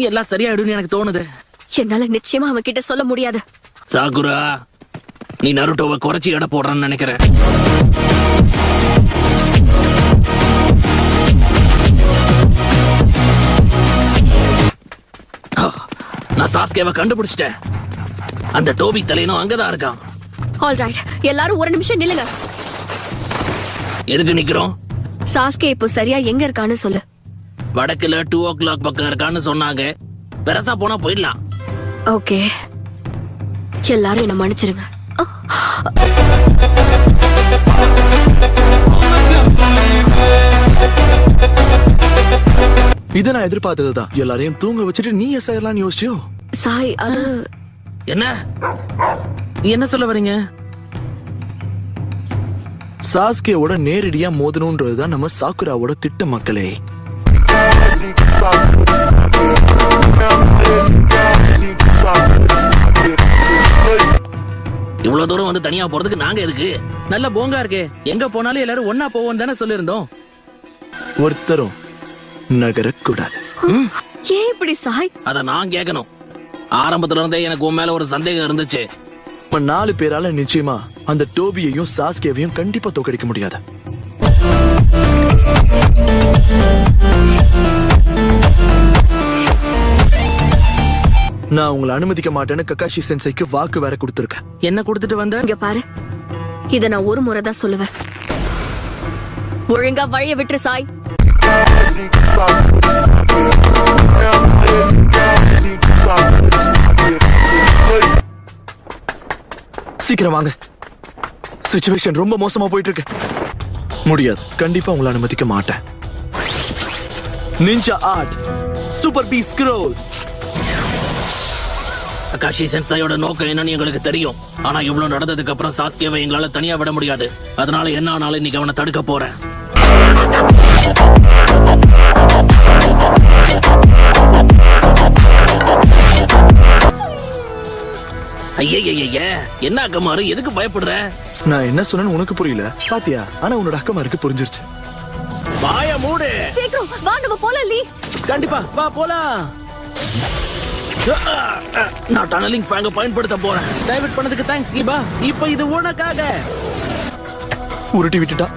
எல்லாம் சரியாயிடும்னு எனக்கு தோணுது. என்னால நிச்சயமா அவன் கிட்ட சொல்ல முடியாது. சாகுரா, நீ நருட்டோவை குறைச்சி எடை போடுறன்னு நினைக்கிறேன். நான் சாஸ்கேவை கண்டுபிடிச்சிட்டேன். அந்த டோபி தலையனும் அங்கதான் இருக்கான். ஆல்ரைட், எல்லாரும் ஒரு நிமிஷம் நில்லுங்க. எதுக்கு நிக்கிறோம்? சாஸ்கே இப்போ சரியா எங்க இருக்கான்னு சொல்லு. வடக்குல 2 o'clock பக்கம் இருக்கான்னு சொன்னாங்க. பெருசா போனா போயிடலாம். ஓகே, எல்லாரும் என்ன மன்னிச்சிருங்க. இதை நான் எதிர்பார்த்ததுதான். எல்லாரையும் தூங்க வச்சுட்டு நீ செய்யலாம்னு யோசிச்சியோ? சாய், அது என்ன சொல்ல வரீங்க? சாஸ்கேவோட நேரடியா மோதணும்ன்றதுதான் நம்ம சாக்குராவோட திட்டம் மக்களே. இவ்வளவு தூரம் வந்து தனியா போறதுக்கு நாங்க எதுக்கு? நல்ல போங்கா இருக்கே. எங்க போனாலும் எல்லாரும் ஒன்னா போவோம் தானே சொல்லிருந்தோம். ஒருத்தரும் நகரக்கூடாது. ஏன் இப்படி சாய்? அத நான் கேட்கணும். ஆரம்பத்துல இருந்தே எனக்கு உன் மேல ஒரு சந்தேகம் இருந்துச்சு. 4 பேரால நிச்சயமா அந்த டோபியையும் சாஸ்கேவையும் கண்டிப்பா தோக்கடிக்க முடியாது. நான் உங்களை அனுமதிக்க மாட்டேன்னு ககாஷி சென்சைக்கு வாக்கு வேற கொடுத்திருக்கேன். என்ன கொடுத்துட்டு வந்த? இங்க பாரு, இத நான் ஒரு முறை தான் சொல்லுவேன். ஒழுங்கா வழிய விட்டுரு சாய். சீக்கிரம் வாங்க. சிச்சுவேஷன் ரொம்ப மோசமா போயிட்டு இருக்கு. முடியாது, கண்டிப்பா உங்களை அனுமதிக்க மாட்டேன். நிஞ்சா ஆர்ட் சூப்பர் பீ ஸ்க்ரோல். ககாஷி சென்சாயோட நோக்கம் என்னன்னு எங்களுக்கு தெரியும். ஆனா இவ்வளவு நடந்ததுக்கு அப்புறம் சாஸ்கேவை எங்களால தனியா விட முடியாது. அதனால என்ன ஆனாலும் இன்னைக்கு அவனை தடுக்க போறேன். ஐயே, என்ன அக்கமாரு, எதுக்கு பயப்படுற? நான் என்ன சொன்னேன்னு உனக்கு புரியல பாத்தியா? ஆனா உன்னோட அக்கமாருக்கு புரிஞ்சிருச்சு. வாய மூடு. சீக்கிரம் வா, நம்ம போலாம். லீ, கண்டிப்பா வா போலாம். நான் டனலிங் ஃபேங்க பயன்படுத்த போறேன். டைவர்ட் பண்ணதுக்கு தேங்க்ஸ் கீபா. இப்போ இது உனக்காக. உருட்டி விட்டுட்டா.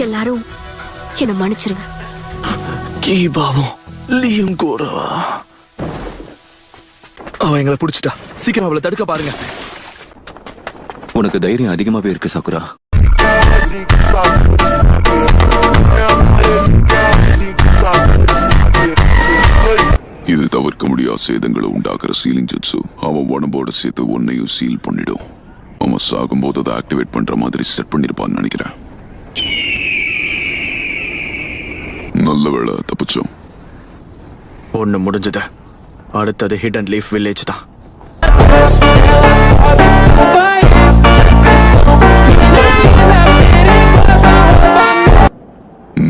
எல்லாரும் என்ன மன்னிச்சிருங்க. கீபாவும் லீயும் கூடவா? அவன் எங்களை பிடிச்சிட்டா. சீக்கிரம் அவளை தடுக்க பாருங்க. உனக்கு தைரியம் அதிகமாவே இருக்கு சாக்குரா. இது தவிர்க்க முடியாத சேதங்களை உண்டாக்குற சீலிங் ஜுட்சு அவன் உடம்போட சேர்த்து ஒன்னையும் சீல் பண்ணிடும். அவன் சாகும்போது அதை ஆக்டிவேட் பண்ற மாதிரி செட் பண்ணிருப்பான்னு நினைக்கிறேன். நல்ல வேளை தப்பிச்சோம். ஒண்ணு முடிஞ்சது. அடுத்தது ஹிடன் லீஃப் வில்லேஜ் தான்.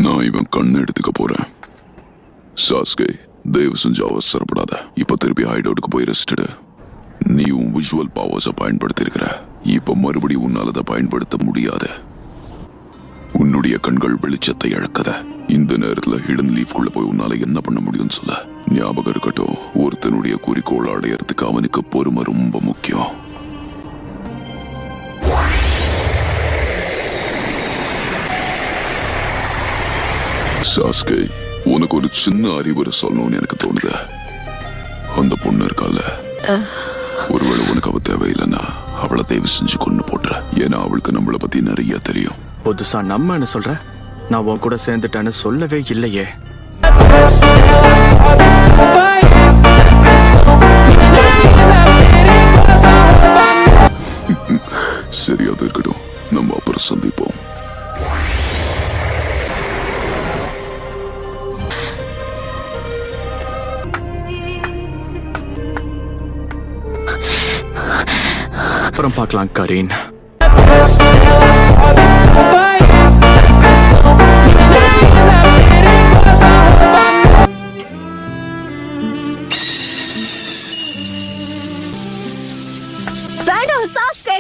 நான் இவன் கண்ணு எடுத்துக்க போறேன். சாஸ்கே, தயவு செஞ்சு அவசரப்படாத. இப்ப திருப்பி ஹைட் அவுட்டுக்கு போய் ரெஸ்ட். நீ உன் விஷுவல் பவர்ஸை பயன்படுத்தி இருக்கிற. இப்ப மறுபடியும் உன்னால அதை பயன்படுத்த முடியாது. உன்னுடைய கண்கள் வெளிச்சத்தை இழக்கத. இந்த நேரத்துல ஹிடன் லீஃப்குள்ள போய் உன்னால என்ன பண்ண முடியும்னு சொல்ல. ஞாபகம் இருக்கட்டும், ஒருத்தனுடைய குறிக்கோள் அடையறதுக்கு அவனுக்கு பொறுமை ரொம்ப முக்கியம். சாஸ்கே, உனக்கு ஒரு சின்ன அறிவுரை சொல்லணும்னு எனக்கு தோணுது. அந்த பொண்ணு இருக்கால, ஒருவேளை உனக்கு அவ தேவையில்லைன்னா அவளை தயவு செஞ்சு கொண்டு போட்டுற. ஏன்னா அவளுக்கு நம்மளை பத்தி நிறைய தெரியும். புதுசா நம்மன்னு சொல்ற? நான் உன் கூட சேர்ந்துட்டேன்னு சொல்லவே இல்லையே. சரி, அது இருக்கட்டும். நம்ம அப்புறம் சந்திப்போம். அப்புறம் பார்க்கலாம் கரீன். வேண்டாம் சாஸ்கே,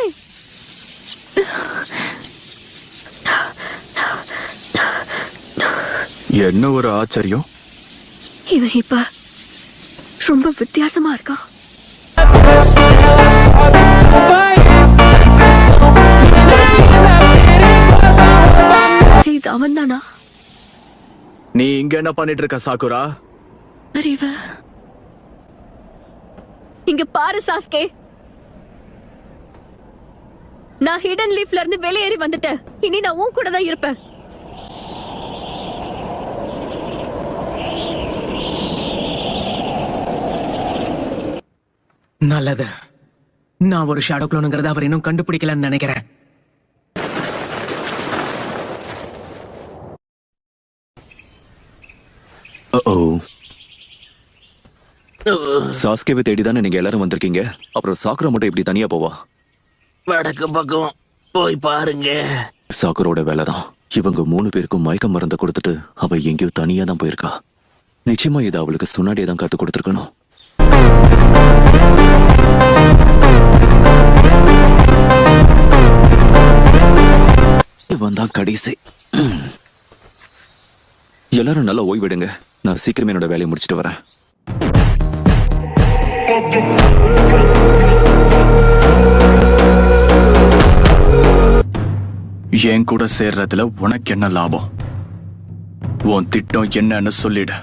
என்ன ஒரு ஆச்சரியம். இவன் இப்ப ரொம்ப வித்தியாசமா இருக்கான். இது அவன் தானா? நீ இங்க என்ன பண்ணிட்டு இருக்க சாக்குரா? அறிவு. இங்க பாரு சாஸ்கே, நான் ஹிடன் லீஃப்ல இருந்து வெளியேறி வந்துட்டேன். இனி நான் உன் கூட தான் இருப்பேன். நல்லது. நான் ஒரு ஷேடோ க்ளோனுங்கிறத அவர் இன்னும் கண்டுபிடிக்கலன்னு நினைக்கிறேன். சாஸ்கேவை தேடிதானே நீங்க எல்லாரும் வந்திருக்கீங்க. அப்புறம் சாக்குரா மட்டும் இப்படி தனியா போவா? வடக்கு பக்கம் போய் பாருங்க. சாக்குரோட வேலைதான். இவங்க 3 பேருக்கும் மயக்க மருந்தை கொடுத்துட்டு அவ எங்கேயோ தனியா தான் போயிருக்கா. நிச்சயமா இதை அவளுக்கு சுன்னாடியே தான் கத்து கொடுத்துருக்கணும். இவன் தான் கடைசி. எல்லாரும் நல்லா ஓய்விடுங்க. நான் சீக்கிரமே என்னோட வேலையை முடிச்சிட்டு வரேன். என் கூட சேர்றதுல உனக்கு என்ன லாபம்? உன் திட்டம் என்னன்னு சொல்லிடு.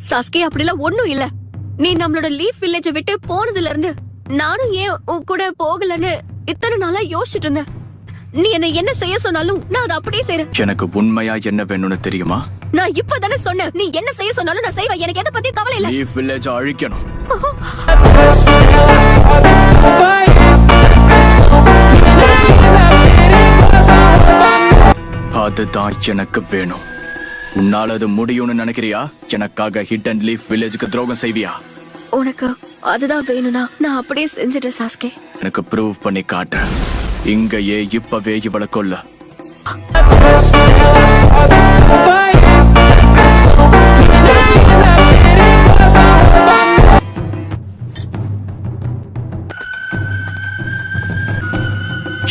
சாஸ்கே, அப்படிலாம் ஒண்ணும் இல்ல. நீ நம்மளோட லீஃப் வில்லேஜ விட்டு போனதுல இருந்து நானும் ஏன் உன் கூட போகலன்னு இத்தனை நாளா யோசிச்சுட்டு இருந்தேன். நீ என்ன செய்ய சொன்னாலும் நான் அதை அப்படியே செய்றேன். எனக்கு உண்மையா என்ன வேணும்னு தெரியுமா? நான் இப்பதானே சொன்னேன், நீ என்ன செய்ய சொன்னாலும் நான் செய்வேன். எனக்கு எதை பத்தி கவலை இல்ல. லீஃப் வில்லேஜ் அழிக்கணும். அதுதான் எனக்கு வேணும். உன்னால அது முடியும்னு நினைக்கிறியா? எனக்காக ஹிடன் லீஃப் வில்லேஜுக்கு துரோகம் செய்வியா? உனக்கு அதுதான் வேணும்னா நான் அப்படியே செஞ்சுட்டேன் சாஸ்கே. எனக்கு ப்ரூவ் பண்ணி காட்டு. இங்கேயே இப்பவே இவளை கொல்ல.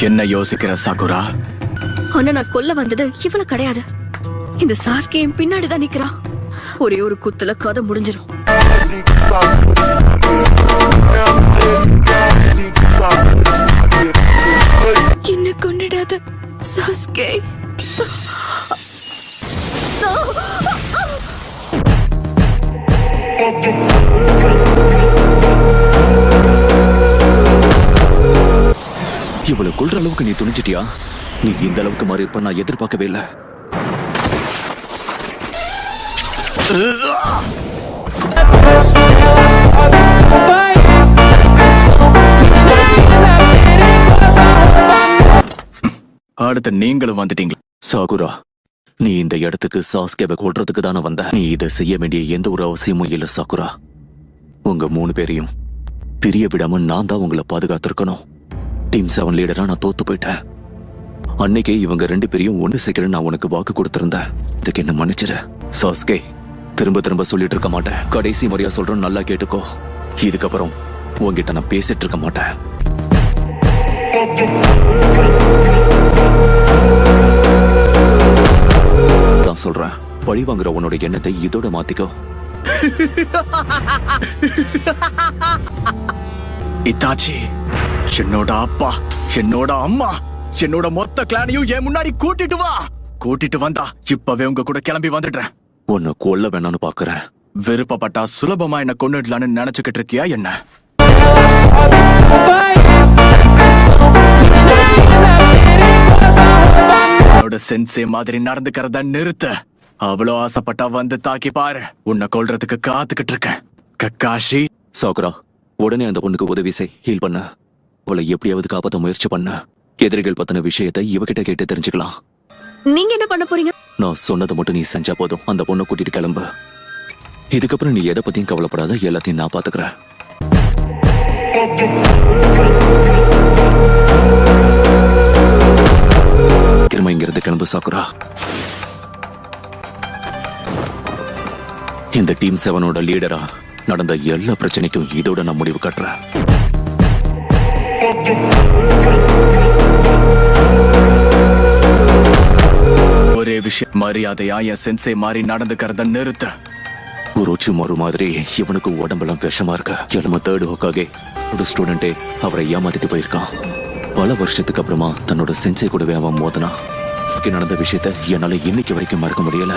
என்ன யோசிக்கிற சாகுரா? ஆனா நான் கொல்ல வந்தது இவ்வளவு கிடையாது. இந்த சாஸ்கேயும் பின்னாடிதான் நிக்கிறான். ஒரே ஒரு குத்துல கதை முடிஞ்சிடும். என்ன கொண்டுடாத சாஸ்கே. இவ்வளவு கொள்ற அளவுக்கு நீ துணிச்சிட்டியா? நீ இந்த அளவுக்கு மாறி இருப்ப நான் எதிர்பார்க்கவே இல்லை. அடுத்து நீங்களும் வந்துட்டீங்க. சாகுரா, நீ இந்த இடத்துக்கு சாஸ்கேவை கொல்றதுக்கு தானே வந்த. நீ இதை செய்ய வேண்டிய எந்த ஒரு அவசியமும் இல்ல சாகுரா. உங்க 3 பேரையும் பிரிய விடாம நான் தான் உங்களை பாதுகாத்திருக்கணும். டீம் 7 லீடரா நான் தோத்து போயிட்டேன். அன்னைக்கே இவங்க 2 பேரையும் ஒண்ணு சேர்க்கிறேன் நான் உனக்கு வாக்கு கொடுத்திருந்தேன். இதுக்கு என்ன மன்னிச்சிட சாஸ்கே. திரும்ப திரும்ப சொல்லிட்டு இருக்க மாட்டேன். கடைசி முறையா சொல்றேன், நல்லா கேட்டுக்கோ. இதுக்கப்புறம் உன்கிட்ட நான் பேசிட்டு இருக்க மாட்டேன். தான் சொல்றேன், பழி வாங்குற உன்னோட எண்ணத்தை இதோட மாத்திக்கோ. இத்தாச்சி, என்னோட அப்பா, என்னோட அம்மா, என்னோட மொத்த கிளானையும் என் முன்னாடி கூட்டிட்டு வா. கூட்டிட்டு வந்தா இப்பவே உங்க கூட கிளம்பி வந்துடுறேன். உன்னை கொல்ல வேணான்னு பாக்குறேன். விருப்பப்பட்டா சுலபமா என்ன கொன்னுடலான்னு நினைச்சுக்கிட்டு இருக்கியா என்ன? என்னோட சென்சே மாதிரி நடந்துக்கிறத நிறுத்த. அவ்வளோ ஆசைப்பட்டா வந்து தாக்கி பாரு. உன்னை கொல்றதுக்கு காத்துக்கிட்டு இருக்கேன். கக்காஷி. சாகுரா, உடனே அந்த பொண்ணுக்கு உதவி செய். ஹீல் பண்ண. அவளை எப்படியாவது காப்பாற்ற முயற்சி பண்ண. எதிரிகள் பத்தின விஷயத்தை இவகிட்ட கேட்டு தெரிஞ்சுக்கலாம். நீங்க என்ன பண்ண போறீங்க? நான் சொன்னதை மட்டும் நீ செஞ்சா போதும். அந்த பொண்ணை கூட்டிட்டு கிளம்பு. இதுக்கப்புறம் நீ எதை பத்தியும் கவலைப்படாத. எல்லாத்தையும் நான் பாத்துக்கிறேன். திரும்ப இங்கிருந்து கிளம்பு சாகுரா. இந்த டீம் 7ஓட லீடரா நடந்த எல்லா பிரச்சனைக்கும் இதோட நான் முடிவு கட்டுறேன். விஷயம். மரியாதையா என் சென்சே மாதிரி நடந்துக்கிறத நிறுத்த. உரோச்சி மறு மாதிரி இவனுக்கு உடம்பெல்லாம் விஷமா இருக்கு. நம்ம தேர்ட் ஹோக்காகே ஒரு ஸ்டூடெண்டே அவரை ஏமாத்திட்டு போயிருக்கான். பல வருஷத்துக்கு அப்புறமா தன்னோட சென்சை கூடவே அவன் மோதனான். நடந்த விஷயத்த என்னால இன்னைக்கு வரைக்கும் மறக்க முடியல.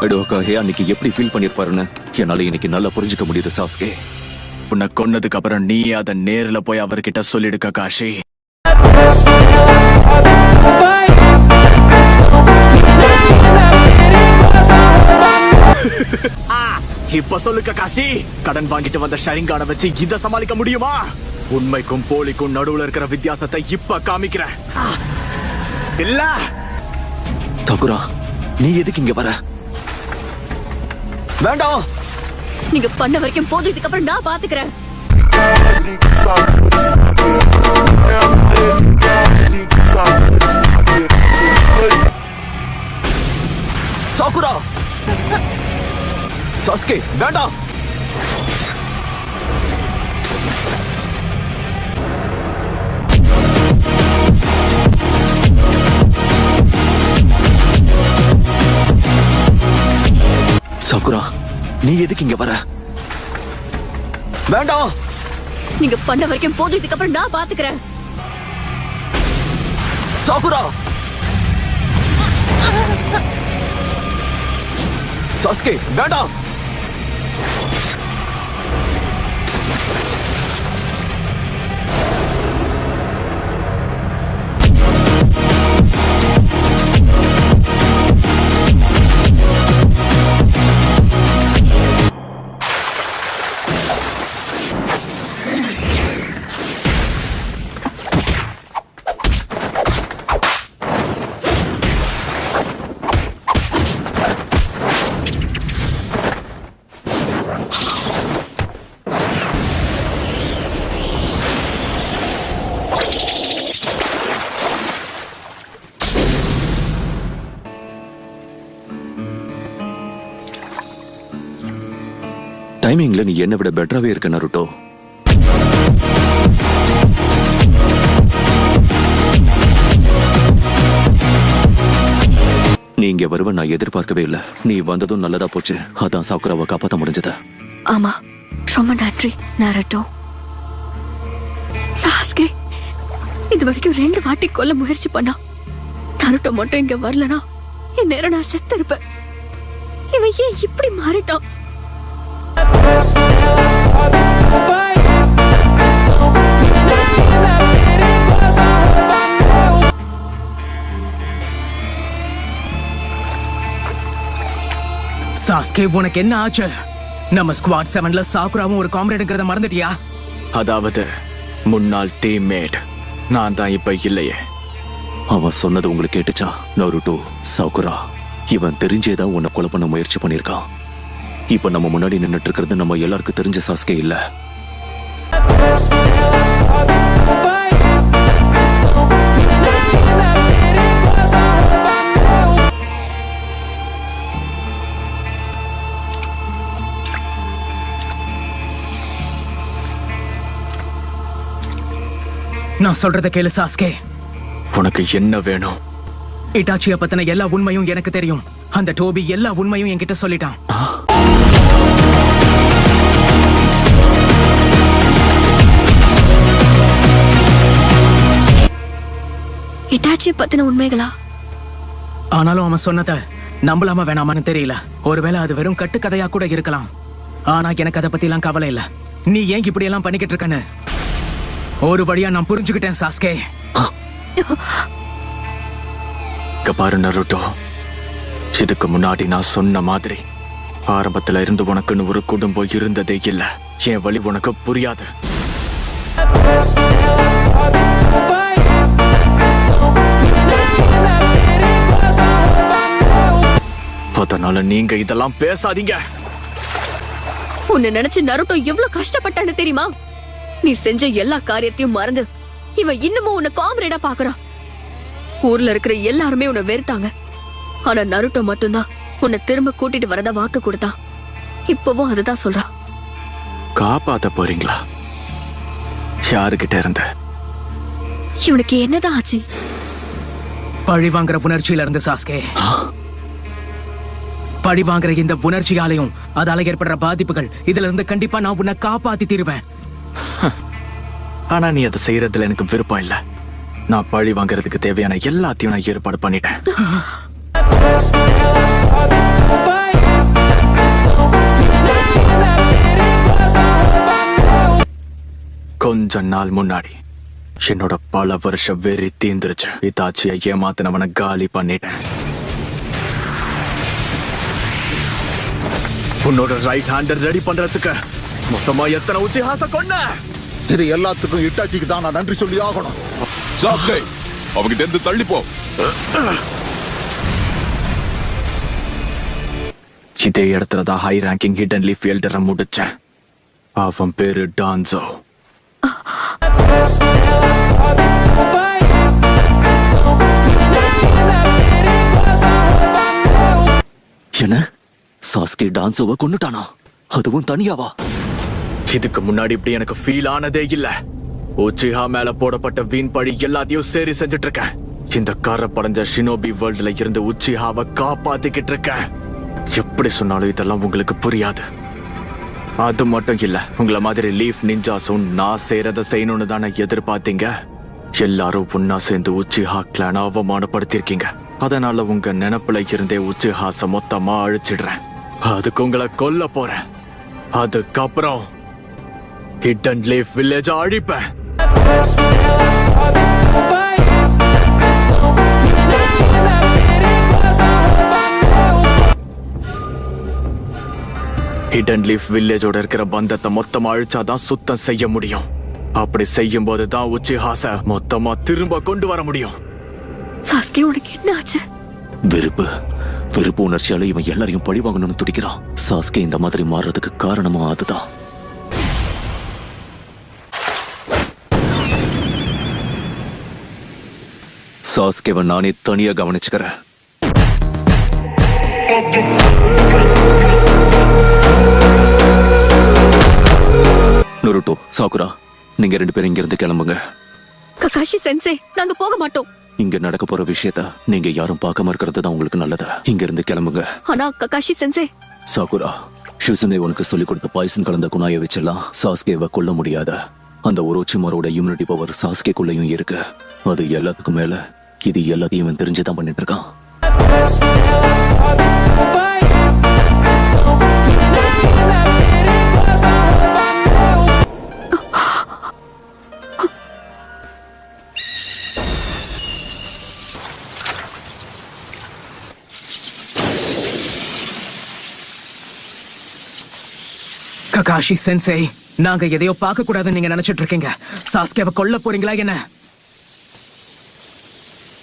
ஹோக்காகே அன்னைக்கு எப்படி ஃபீல் பண்ணிருப்பாருன்னு என்னால இன்னைக்கு நல்லா புரிஞ்சுக்க முடியுது சாஸ்கே. உன்னை கொன்னதுக்கு அப்புறம் நீ அதை நேர்ல போய் அவர்கிட்ட சொல்லிடு ககாஷி. இப்ப சொல்லு ககாஷி, கடன் வாங்கிட்டு வந்த ஷரிங்கான வச்சு இத சமாளிக்க முடியுமா? உண்மைக்கும் போலிக்கும் நடுவுல இருக்கிற வித்தியாசத்தை இப்ப காமிக்கிறேன். இல்ல தகுரா, நீ எதுக்கு இங்க வர? வேண்டாம். நீங்க பண்ண வரைக்கும் போதும். இதுக்கப்புறம் நான் பாத்துக்கிறேன். சாகுரா, சாஸ்கே வேண்டாம். சாகுரா, நீ எதுக்கு இங்க வர? வேண்டாம். நீங்க பண்ண வரைக்கும் போதும். இதுக்கப்புறம் நான் பாத்துக்கிறேன். சாகுரா, சாஸ்கே வேண்டாம். டைமிங்ல நீ என்ன விட பெட்டராவே இருக்க நருட்டோ. நீ இங்க வருவ நான் எதிர்பார்க்கவே இல்ல. நீ வந்ததும் நல்லதா போச்சு. அதான் சாக்குராவை காப்பாத்த முடிஞ்சது. ஆமா, ரொம்ப நன்றி நருட்டோ. சாஸ்கே இது வரைக்கும் 2 வாட்டி கொல்ல முயற்சி பண்ணா. நருட்டோ மட்டும் இங்க வரலனா இந்நேரம் நான் செத்து இருப்பேன். இவன் ஏன் இப்படி மாறிட்டான்? சாஸ்கே, உனக்கு என்ன ஆச்சு? நம்ம ஸ்குவாட் 7ல சாகுராவும் ஒரு காம்ரேடுங்கிறத மறந்துட்டியா? அதாவது முன்னாள் டீம்மேட் நான் தான் இப்ப இல்லையே. அவன் சொன்னது உங்களுக்கு கேட்டுச்சா நருட்டோ? சாகுரா இவன் தெரிஞ்சேதான் உன்னை கொலை பண்ண முயற்சி பண்ணிருக்கான். இப்ப நம்ம முன்னாடி நின்னுட்டு இருக்கிறது நம்ம எல்லாருக்கும் தெரிஞ்ச சாஸ்கே இல்ல. நான் சொல்றத கேளு சாஸ்கே. உனக்கு என்ன வேணும்? இட்டாச்சிய பத்தின எல்லா உண்மையும் எனக்கு தெரியும். அந்த டோபி எல்லா உண்மையும் என்கிட்ட சொல்லிட்டான். இட்டாச்சிய பத்தின உண்மைகளா? ஆனாலும் அவன் சொன்னத நம்பலாம வேணாமான்னு தெரியல. ஒருவேளை அது வெறும் கட்டுக்கதையா கூட இருக்கலாம். ஆனா எனக்கு அதை பத்தி எல்லாம் கவலை இல்ல. நீ ஏன் இப்படி எல்லாம் பண்ணிக்கிட்டு இருக்கன்னு ஒரு வழியா நான் புரிஞ்சுக்கிட்டேன் சாஸ்கே. பாரு நருட்டோ, இதுக்கு முன்னாடி நான் சொன்ன மாதிரி ஆரம்பத்துல இருந்து உனக்குன்னு ஒரு குடும்பம் இருந்ததே இல்ல. என் வழி உனக்கு புரியாது. அதனால நீங்க இதெல்லாம் பேசாதீங்க. உன்னை நினைச்சு நருட்டோ எவ்வளவு கஷ்டப்பட்டான்னு தெரியுமா? நீ செஞ்ச எல்லா காரியத்தையும் மறந்து இவன் இன்னமும் உன்னை காம்ரேடா பாக்குறான். ஊர்ல இருக்கிற எல்லாருமே உன்னை வெறுத்தாங்க. ஆனா நருட்டோ மட்டும்தான் உன்னை திரும்ப கூட்டிட்டு வரதா வாக்கு கொடுத்தான். இப்பவும் அதுதான் சொல்றான். காப்பாத்த போறீங்களா? யாருகிட்ட இருந்து? இவனுக்கு என்னதான் ஆச்சு? பழி வாங்குற உணர்ச்சியில இருந்து சாஸ்கே. பழி வாங்குற இந்த உணர்ச்சியாலையும் அதால ஏற்படுற பாதிப்புகள் இதுல இருந்து கண்டிப்பா நான் உன்னை காப்பாத்தி தீருவேன். ஆனா நீ அதை செய்யறதுல எனக்கு விருப்பம் இல்ல. நான் பழி வாங்குறதுக்கு தேவையான எல்லாத்தையும் நான் ஏற்பாடு பண்ணிட்டேன். கொஞ்ச நாள் முன்னாடி என்னோட பல வருஷ வெறி தீந்துருச்சு. இதாச்சியை ஏமாத்தினவனை காலி பண்ணிட்டேன். உன்னோட ரைட் ஹேண்டர் ரெடி பண்றதுக்கு மொத்தமா எத்தனை உச்சிஹாச கொன்ன? இது எல்லாத்துக்கும் இட்டாச்சிக்கு தான் நான் நன்றி சொல்லி ஆகணும். சாஸ்கே, அவங்க தெரிந்து தள்ளிப்போ. இதே இடத்துல தான் ஹை ரேங்கிங் ஹிடன் லீஃப் எல்டரை முடிச்சேன். அவன் பேரு டான்சோ. என்ன, சாஸ்கே டான்சோவை கொன்னுட்டானா? அதுவும் தனியாவா? இதுக்கு முன்னாடி இப்படி எனக்கு ஃபீல் ஆனதே இல்ல. உச்சிஹா மேல போடப்பட்ட வீண் பழி எல்லாத்தையும் சரி செஞ்சுட்டு இருக்கேன். இந்த கார படைஞ்ச ஷினோபி வேர்ல்டுல இருந்து உச்சிஹாவை காப்பாத்திக்கிட்டு இருக்கேன். எப்படி சொன்னாலும் இதெல்லாம் உங்களுக்கு புரியாது. அது மட்டும் இல்ல, உங்களை மாதிரி லீஃப் நிஞ்சாஸும் நான் செய்யறத செய்யணும்னு தானே எதிர்பார்த்தீங்க. எல்லாரும் ஒன்னா சேர்ந்து உச்சிஹா கிளான அவமானப்படுத்திருக்கீங்க. அதனால உங்க நினைப்புல இருந்தே உச்சிஹாச மொத்தமா அழிச்சிடுறேன். அதுக்கு உங்களை கொல்ல போறேன். அதுக்கப்புறம் ஹிடன் லீஃப் வில்லேஜ் அழிப்பேன். ஹிடன் லீஃப் வில்லேஜோட இருக்கிற பந்தத்தை மொத்தமா அழிச்சாதான் சுத்தம் செய்ய முடியும். அப்படி செய்யும் போது தான் உச்சிஹாச மொத்தமா திரும்ப கொண்டு வர முடியும். சாஸ்கே, உனக்கு என்ன ஆச்சு? வெறுப்பு உணர்ச்சியால இவன் எல்லாரையும் பழி வாங்கணும்னு துடிக்கிறான். சாஸ்கே இந்த மாதிரி மாறுறதுக்கு காரணமும் அதுதான். சாஸ்கேவை நானே தனியா கவனிச்சுக்கிறேன். நருட்டோ, சாகுரா, நீங்க 2 பேரும் இங்க இருந்து கிளம்புங்க. ககாஷி சென்சே, நாங்க போக மாட்டோம். இங்க நடக்க போற விஷயத்த நீங்க யாரும் பார்க்காம இருக்கிறது தான் உங்களுக்கு நல்லது. இங்க இருந்து கிளம்புங்க. ஆனா ககாஷி சென்சே. சாகுரா, ஷுசுனே உனக்கு சொல்லிக் கொடுத்த பாய்சன் கலந்த குணாயை வச்செல்லாம் சாஸ்கேவை கொல்ல முடியாத. அந்த ஒரோச்சிமாரோட இம்யூனிட்டி பவர் சாஸ்கேக்குள்ளேயும் இருக்கு. அது எல்லாத்துக்கும் மேல இது எல்லாத்தையும் இவன் தெரிஞ்சுதான் பண்ணிட்டு இருக்கான். ககாஷி சென்சே, நாங்க எதையோ பார்க்க கூடாதுன்னு நீங்க நினைச்சிட்டு இருக்கீங்க. சாஸ்கேவை கொல்ல போறீங்களா என்ன?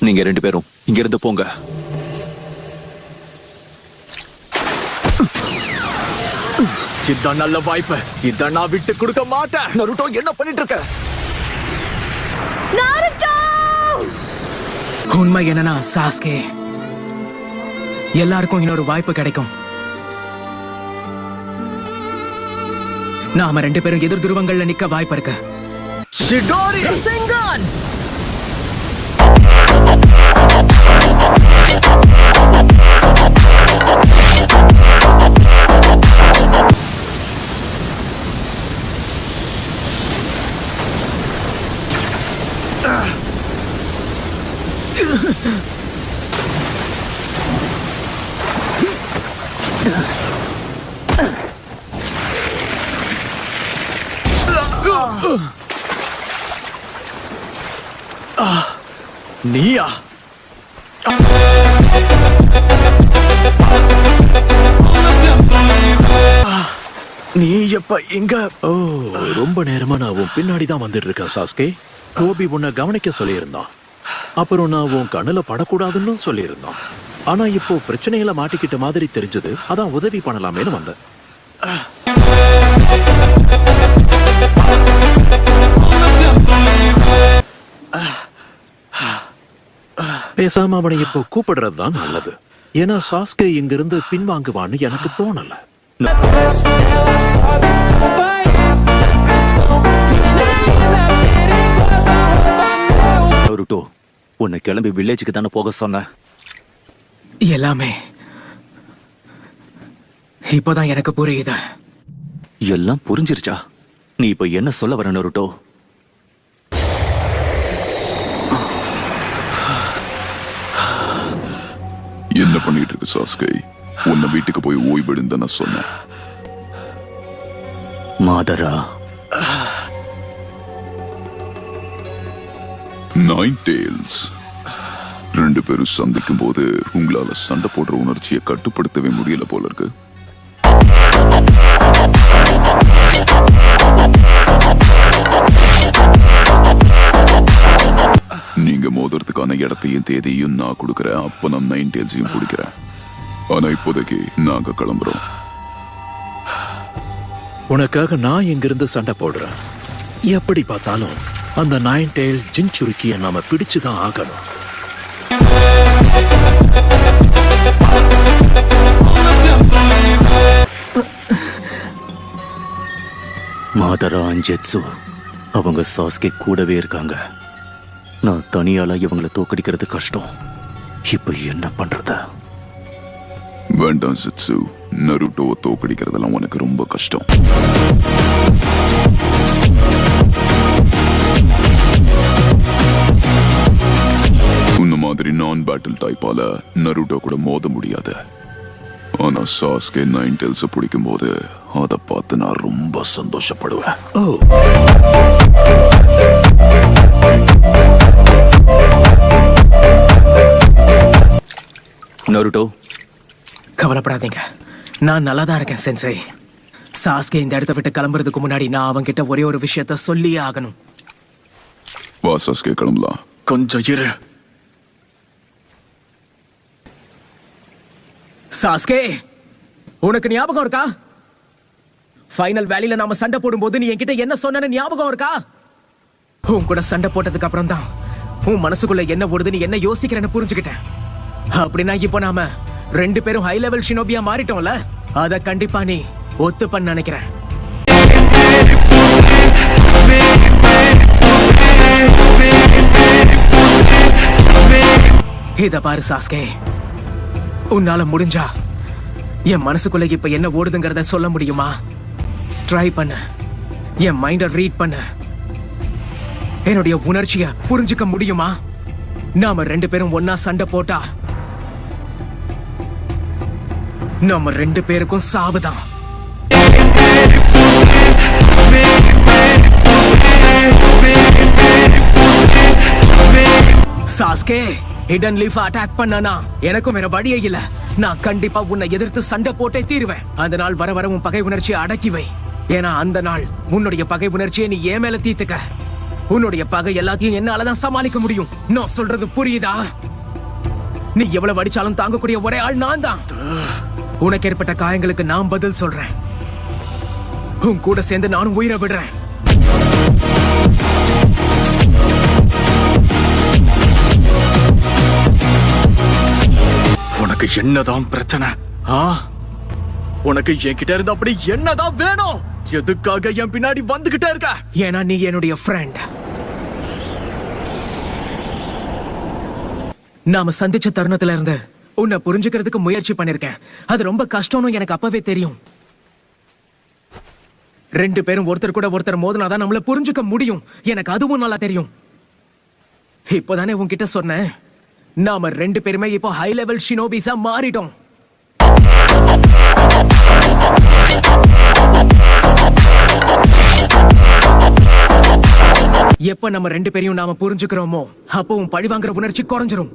நீங்க 2 பேரும் இங்க இருந்து போங்க. இதுதான் நல்ல வாய்ப்பு. இத நான் விட்டு கொடுக்க மாட்டேன். நருட்டோ, என்ன பண்ணிட்டு இருக்க? நாருட்டோ! உண்மை என்னன்னா சாஸ்கே, எல்லாருக்கும் இன்னொரு வாய்ப்பு கிடைக்கும். நாம 2 பேரும் எதிர் துருவங்கள்ல நிக்க வாய்ப்பு இருக்கு. ஷிடோரி செங்கன்! நீயா? நீ எப்ப இங்க? ரொம்ப நேரமா நான் உன் பின்னாடி தான் வந்துட்டு இருக்கேன் சாஸ்கே. கோபி உன்னை கவனிக்க சொல்லியிருந்தான். அப்புறம் நான் உன் கண்ணுல படக்கூடாதுன்னு சொல்லியிருந்தான். ஆனா இப்போ பிரச்சனையில மாட்டிக்கிட்ட மாதிரி தெரிஞ்சது. அதான் உதவி பண்ணலாமேன்னு வந்தேன். பேசாம அவனை இப்போ கூப்பிடுறது தான் நல்லது. ஏன்னா சாஸ்கே இங்கிருந்து பின்வாங்குவான்னு எனக்கு தோணல. நருட்டோ, உன்னை கிளம்பி வில்லேஜுக்கு தானே போக சொன்ன. எல்லாமே இப்போதான் எனக்கு புரியுது. எல்லாம் புரிஞ்சிருச்சா? நீ இப்ப என்ன சொல்ல வர நருட்டோ? என்ன பண்ணிட்டு இருக்கு சாஸ்கே? உன்னை வீட்டுக்கு போய் ஓய்வெடுன்னு நான் சொன்னேன். மாதரா, நைன் டேல்ஸ், ரெண்டு பேரும் சந்திக்கும் போது உங்களால சண்டை போடுற உணர்ச்சியை கட்டுப்படுத்தவே முடியல போல இருக்கு. நீங்க மோதுறதுக்கான இடத்தையும் தேதியும் நான் கொடுக்கறேன். அப்ப நான் நைன் டேல்ஸையும் பிடிக்கிறேன். ஆனா இப்போதைக்கு நாங்க கிளம்புறோம். உனக்காக நான் இங்கிருந்து சண்டை போடுறேன். எப்படி பார்த்தாலும் அந்த 9 டெயில் ஜின்சுருக்கியை நாம பிடிச்சுதான் ஆகணும். மாதரா அஞ்செட்சு அவங்க சாஸ்கே கூடவே இருக்காங்க. நான் தனியால இவங்களை தோக்கடிக்கிறது கஷ்டம். இப்ப என்ன பண்றது? வேண்டாம் ஜிட்சு, நருட்டோவை தோக்கடிக்கிறதெல்லாம் உனக்கு ரொம்ப கஷ்டம். உன்ன மாதிரி நான் பேட்டில் டைப்பால நருட்டோ கூட மோத முடியாது. ஆனா சாஸ்கே 9 டெல்ஸை பிடிக்கும் போது அதை பார்த்து நான் ரொம்ப சந்தோஷப்படுவேன். ஓ, நருட்டோ, கவலைப்படாதீங்க, நான் நல்லா தான் இருக்கேன் சென்சை. சாஸ்கே இந்த இடத்த விட்டு கிளம்புறதுக்கு முன்னாடி நான் அவன்கிட்ட ஒரே ஒரு விஷயத்த சொல்லியே ஆகணும். வா சாஸ்கே, கிளம்பலாம். கொஞ்சம் இரு. சாஸ்கே, உனக்கு ஞாபகம் இருக்கா? ஃபைனல் வேலையில நாம சண்டை போடும்போது நீ என்கிட்ட என்ன சொன்ன ஞாபகம் இருக்கா? உன் கூட சண்டை போட்டதுக்கு அப்புறம் தான் உன் மனசுக்குள்ள என்ன ஓடுது, நீ என்ன யோசிக்கிறேன்னு புரிஞ்சுக்கிட்டேன். அப்படின்னா இப்போ நாம ரெண்டு பேரும் ஹை லெவல் ஷினோபியா மாறிட்டோம்ல, அத கண்டிப்பா நீ ஒத்துப்பன்னு நினைக்கிறேன். இத பாரு சாஸ்கே, உன்னால முடிஞ்சா என் மனசுக்குள்ள இப்ப என்ன ஓடுதுங்கிறத சொல்ல முடியுமா? ட்ரை பண்ண, என் மைண்ட ரீட் பண்ண, என்னுடைய உணர்ச்சிய புரிஞ்சுக்க முடியுமா? நாம ரெண்டு பேரும் ஒன்னா சண்டை போட்டா நம்ம ரெண்டு பேருக்கும் சாவுதான். சாஸ்கே, ஹிடன் லீஃப் அட்டாக் பண்ணனா எனக்கும் வேற வழியே இல்ல. நான் கண்டிப்பா உன்னை எதிர்த்து சண்டை போட்டே தீருவேன். அந்த நாள் வர வர உன் பகை உணர்ச்சியை அடக்கி வை. ஏன்னா அந்த நாள் உன்னுடைய பகை உணர்ச்சியை நீ ஏன் மேல தீர்த்துக்க. உன்னுடைய பகை எல்லாத்தையும் என்னாலதான் சமாளிக்க முடியும். நான் சொல்றது புரியுதா? நீ எவ்வளவு அடிச்சாலும் தாங்கக்கூடிய ஒரே ஆள் நான் தான். உனக்கு ஏற்பட்ட காயங்களுக்கு நான் பதில் சொல்றேன். உன் கூட சேர்ந்து நானும் உயிரை விடுறேன். உனக்கு என்னதான் பிரச்சனை? உனக்கு என்கிட்ட இருந்து அப்படி என்னதான் வேணும்? எதுக்காக என் பின்னாடி வந்துகிட்டே இருக்க? ஏன்னா நீ என்னுடைய ஃப்ரெண்ட். நாம சந்திச்ச தருணத்துல இருந்து உன்னை புரிஞ்சுக்கிறதுக்கு முயற்சி பண்ணிருக்கேன். அது ரொம்ப கஷ்டம்னு எனக்கு அப்பவே தெரியும். ரெண்டு பேரும் ஒருத்தர் கூட ஒருத்தர் மோதினாதான் நம்மள புரிஞ்சுக்க முடியும். எனக்கு அதுவும் நல்லா தெரியும். இப்போதானே உன்கிட்ட சொன்னேன், நாம ரெண்டு பேருமே இப்போ ஹை லெவல் ஷினோபிஸா மாறிட்டோம். எப்ப நம்ம ரெண்டு பேரையும் நாம புரிஞ்சுக்கிறோமோ அப்போ உன் பழிவாங்கிற உணர்ச்சி குறைஞ்சிரும்.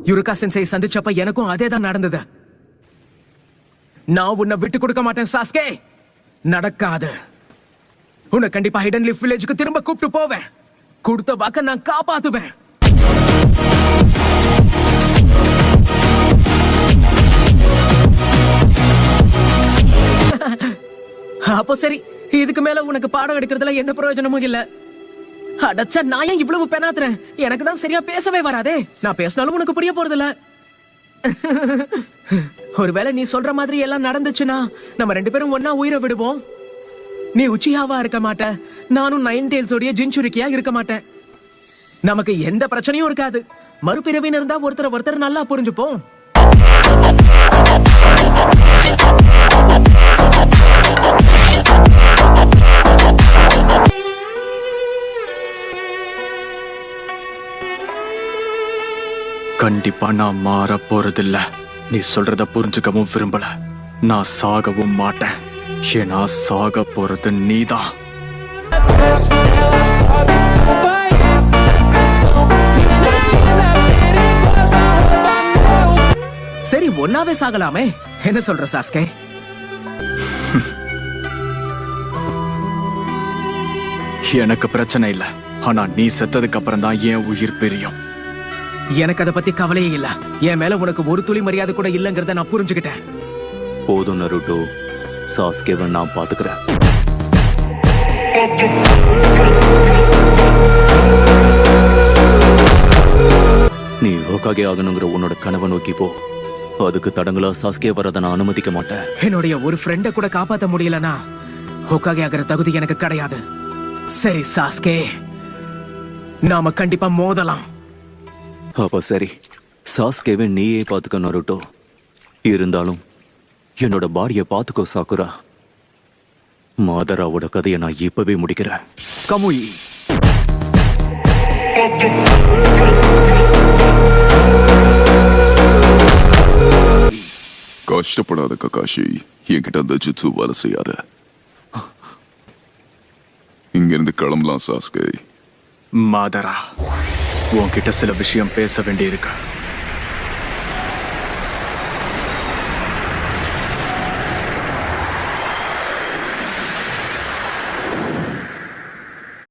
யுருகா சென்சை சந்திச்சப்ப எனக்கும் அதே தான் நடந்தது. நான் உன்னை விட்டு கொடுக்க மாட்டேன் சாஸ்கே. நடக்காது. உன்னை கண்டிப்பா ஹிடன் லீஃப் வில்லேஜுக்கு திரும்ப கூப்பிட்டு போவேன். கொடுத்த வாக்க நான் காப்பாத்துவேன். அப்போ சரி, இதுக்கு மேல உனக்கு பாடம் எடுக்கிறதுல எந்த பிரயோஜனமும் இல்ல. அடச்சா, நான் ஏன் இவ்வளவு பெணாத்துறேன்? எனக்கு தான் சரியா பேசவே வராதே. நான் பேசினாலும் உனக்கு புரிய போறது இல்ல. ஒருவேளை நீ சொல்ற மாதிரி எல்லாம் நடந்துச்சுன்னா நம்ம ரெண்டு பேரும் ஒன்னா உயிரை விடுவோம். நீ உச்சிஹாவா இருக்க மாட்ட, நானும் 9 டெயில்ஸோடைய ஜின்சுருக்கியா இருக்க மாட்டேன். நமக்கு எந்த பிரச்சனையும் இருக்காது. மறுபிறவின்னு இருந்தா ஒருத்தர் நல்லா புரிஞ்சுப்போம். கண்டிப்பா நான் மாற போறதில்ல. நீ சொல்றத புரிஞ்சுக்கவும் விரும்பல. நான் சாகவும் மாட்டேன். ஏன்னா சாக போறது நீதான். சரி, ஒன்னாவே சாகலாமே. என்ன சொல்ற சாஸ்கே? எனக்கு பிரச்சனை இல்ல. ஆனா நீ செத்ததுக்கு அப்புறம் தான் என் உயிர் பிரியும். எனக்கு அதை பத்தி கவலையே இல்ல. என் மேல உனக்கு ஒரு துளி மரியாதை கூட இல்லைங்கிறத நான் புரிஞ்சுக்கிட்டேன். போதும் நருட்டோ, சாஸ்கேவை நான் பாத்துக்கிறேன். நீ ஹோகாகே ஆகணுங்கிற உன்னோட கனவை நோக்கி போ. அதுக்கு தடங்களா சாஸ்கே வரத நான் அனுமதிக்க மாட்டேன். என்னுடைய ஒரு ஃப்ரெண்ட கூட காப்பாத்த முடியலனா ஹோகாகே ஆகிற தகுதி எனக்கு கிடையாது. சரி சாஸ்கே, நாம கண்டிப்பா மோதலாம். அப்ப சரி, சாஸ்கேவை நீயே பாத்துக்க நருட்டோ. இருந்தாலும் என்னோட பாடியை பாத்துக்கோ சாக்குரா. மாதராவோட கதையை நான் இப்பவே முடிக்கிறேன். கமுயி. கஷ்டப்படாத ககாஷி, என்கிட்ட அந்த ஜிட்சு வேலை செய்யாத. இங்கிருந்து கிளம்பலாம் சாஸ்கே. மாதரா, உன்கிட்ட சில விஷயம் பேச வேண்டியிருக்கு.